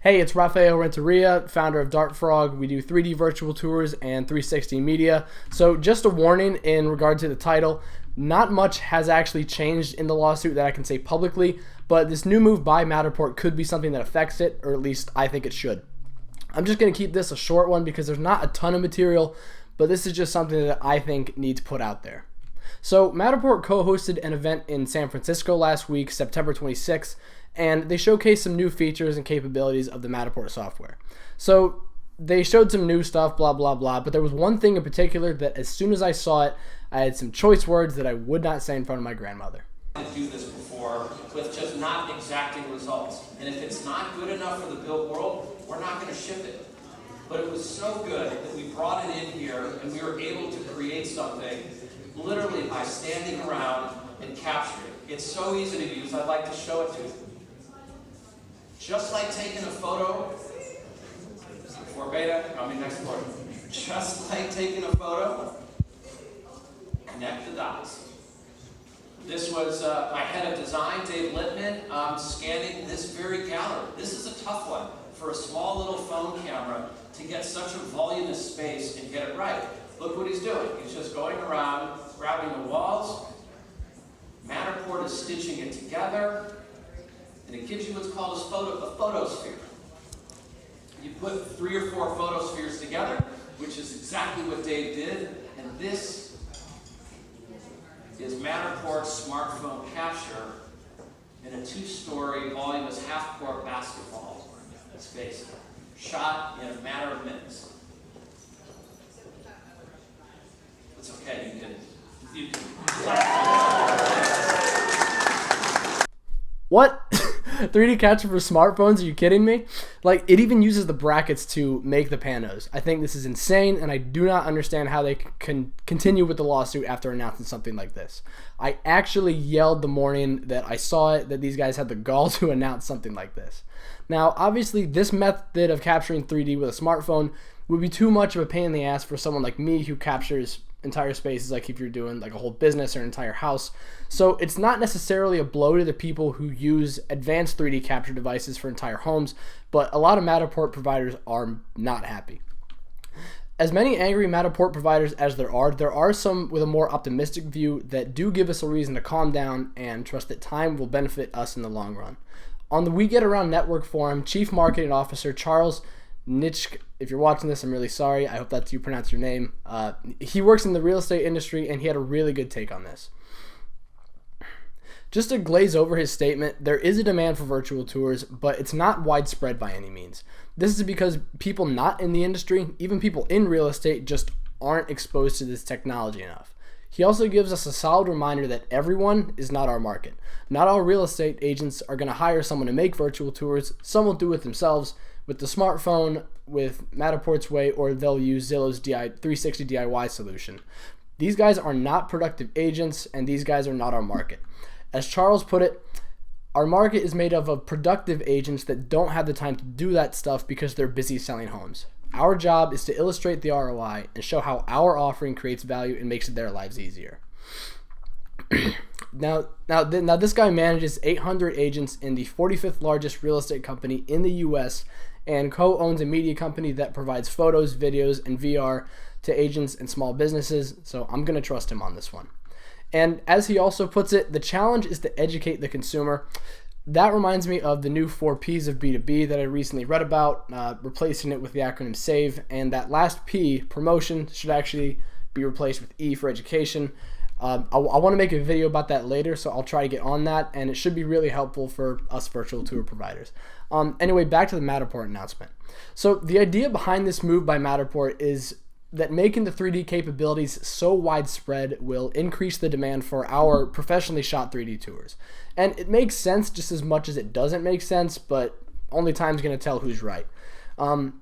Hey, it's Rafael Renteria, founder of Dart Frog. We do 3D virtual tours and 360 media. So just a warning in regard to the title, not much has actually changed in the lawsuit that I can say publicly, but this new move by Matterport could be something that affects it, or at least I think it should. I'm just going to keep this a short one because there's not a ton of material, but this is just something that I think needs put out there. So Matterport co-hosted an event in San Francisco last week, September 26th, and they showcased some new features and capabilities of the Matterport software. So they showed some new stuff, blah, blah, blah, but there was one thing in particular that as soon as I saw it, I had some choice words that I would not say in front of my grandmother. To do this before with just not exacting results. And if it's not good enough for the built world, we're not going to ship it. But it was so good that we brought it in here and we were able to create something literally by standing around and capturing it. It's so easy to use, I'd like to show it to you. Just like taking a photo, before beta, next quarter. Just like taking a photo, connect the dots. This was my head of design, Dave Littman, scanning this very gallery. This is a tough one for a small little phone camera to get such a voluminous space and get it right. Look what he's doing. He's just going around, grabbing the walls. Matterport is stitching it together, and it gives you what's called a photosphere. You put 3 or 4 photospheres together, which is exactly what Dave did, and this is Matterport's smartphone capture in a 2-story voluminous half-court basketball space, shot in a matter of minutes. It's okay, you can. What? 3D capture for smartphones? Are you kidding me? Like, it even uses the brackets to make the panos. I think this is insane, and I do not understand how they can continue with the lawsuit after announcing something like this. I actually yelled the morning that I saw it that these guys had the gall to announce something like this. Now, obviously, this method of capturing 3D with a smartphone would be too much of a pain in the ass for someone like me who captures entire spaces, like if you're doing like a whole business or an entire house. So it's not necessarily a blow to the people who use advanced 3D capture devices for entire homes, but a lot of Matterport providers are not happy. As many angry Matterport providers as there are some with a more optimistic view that do give us a reason to calm down and trust that time will benefit us in the long run. On the We Get Around Network forum, Chief Marketing Officer Charles Nitschke, if you're watching this, I'm really sorry. I hope that's how you pronounce your name. He works in the real estate industry, and he had a really good take on this. Just to glaze over his statement, there is a demand for virtual tours, but it's not widespread by any means. This is because people not in the industry, even people in real estate, just aren't exposed to this technology enough. He also gives us a solid reminder that everyone is not our market. Not all real estate agents are going to hire someone to make virtual tours. Some will do it themselves with the smartphone, with Matterport's way, or they'll use Zillow's 360 DIY solution. These guys are not productive agents, and these guys are not our market. As Charles put it, our market is made up of productive agents that don't have the time to do that stuff because they're busy selling homes. Our job is to illustrate the ROI and show how our offering creates value and makes their lives easier. Now this guy manages 800 agents in the 45th largest real estate company in the U.S. and co-owns a media company that provides photos, videos, and VR to agents and small businesses, so I'm going to trust him on this one. And as he also puts it, the challenge is to educate the consumer. That reminds me of the new 4 Ps of B2B that I recently read about, replacing it with the acronym SAVE, and that last P, promotion, should actually be replaced with E for education. I want to make a video about that later, so I'll try to get on that, and it should be really helpful for us virtual tour providers. Anyway, back to the Matterport announcement. So the idea behind this move by Matterport is that making the 3D capabilities so widespread will increase the demand for our professionally shot 3D tours. And it makes sense just as much as it doesn't make sense, but only time's going to tell who's right. I'm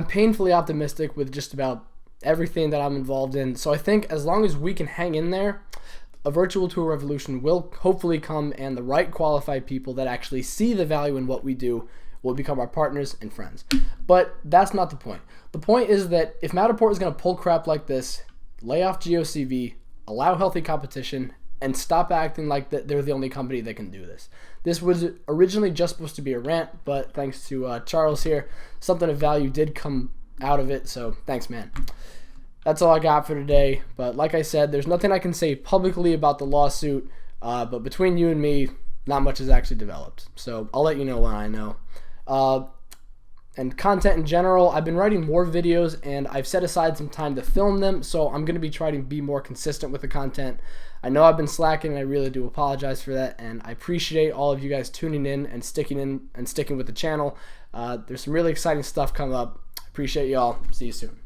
painfully optimistic with just about everything that I'm involved in, so I think as long as we can hang in there, a virtual tour revolution will hopefully come, and the right qualified people that actually see the value in what we do will become our partners and friends. But that's not the point. The point is that if Matterport is going to pull crap like this, lay off GeoCV, allow healthy competition, and stop acting like that they're the only company that can do this. This was originally just supposed to be a rant, but thanks to Charles here, something of value did come out of it, so thanks, man. That's all I got for today, but like I said, there's nothing I can say publicly about the lawsuit, but between you and me, not much has actually developed, so I'll let you know when I know. And content in general, I've been writing more videos, and I've set aside some time to film them, so I'm going to be trying to be more consistent with the content. I know I've been slacking, and I really do apologize for that, and I appreciate all of you guys tuning in and sticking with the channel. There's some really exciting stuff coming up. Appreciate y'all. See you soon.